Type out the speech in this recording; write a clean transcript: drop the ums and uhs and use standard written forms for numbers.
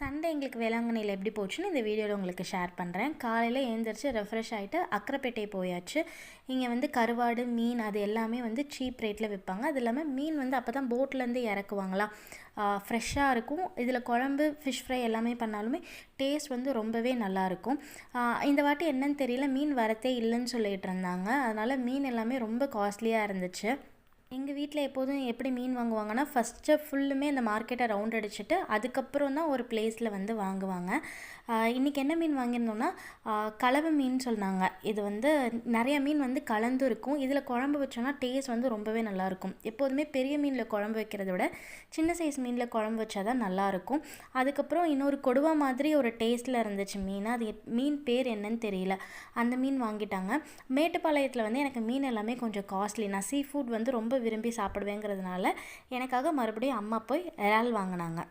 Sunday எங்களுக்கு வேளாங்கண்ணியில் எப்படி போச்சுன்னு இந்த வீடியோவில் உங்களுக்கு ஷேர் பண்ணுறேன். காலையில் எழுந்திரிச்சு ரெஃப்ரெஷ் ஆகிட்டு அக்கரைப்பேட்டை போயாச்சு. இங்கே வந்து கருவாடு, மீன் அது எல்லாமே வந்து சீப் ரேட்டில் விற்பாங்க. அது இல்லாமல் மீன் வந்து அப்போ தான் போட்லேருந்து இறக்குவாங்களா, ஃப்ரெஷ்ஷாக இருக்கும். இதில் குழம்பு, ஃபிஷ் ஃப்ரை எல்லாமே பண்ணாலுமே டேஸ்ட் வந்து ரொம்பவே நல்லாயிருக்கும். இந்த வாட்டி என்னன்னு தெரியல, மீன் வரத்தே இல்லைன்னு சொல்லிகிட்டு இருந்தாங்க. அதனால் மீன் எல்லாமே ரொம்ப காஸ்ட்லியாக இருந்துச்சு. எங்கள் வீட்டில் எப்போதும் எப்படி மீன் வாங்குவாங்கன்னா, ஃபஸ்ட்டு ஃபுல்லுமே இந்த மார்க்கெட்டை ரவுண்ட் அடிச்சுட்டு அதுக்கப்புறம் தான் ஒரு பிளேஸில் வந்து வாங்குவாங்க. இன்றைக்கி என்ன மீன் வாங்கியிருந்தோன்னா, கலவை மீன் சொன்னாங்க. இது வந்து நிறைய மீன் வந்து கலந்து இருக்கும். இதில் குழம்பு வச்சோன்னா டேஸ்ட் வந்து ரொம்பவே நல்லாயிருக்கும். எப்போதுமே பெரிய மீனில் குழம்பு வைக்கிறத விட சின்ன சைஸ் மீனில் குழம்பு வச்சா தான் நல்லாயிருக்கும். அதுக்கப்புறம் இன்னொரு கொடுவா மாதிரி ஒரு டேஸ்ட்டில் இருந்துச்சு மீன். அது மீன் பேர் என்னன்னு தெரியல. அந்த மீன் வாங்கிட்டாங்க. மேட்டுப்பாளையத்தில் வந்து எனக்கு மீன் எல்லாமே கொஞ்சம் காஸ்ட்லி. நான் சீ ஃபுட் வந்து ரொம்ப விரும்பி சாப்பிடுவேங்கிறதுனால எனக்காக மறுபடியும் அம்மா போய் இறால் வாங்கினாங்க.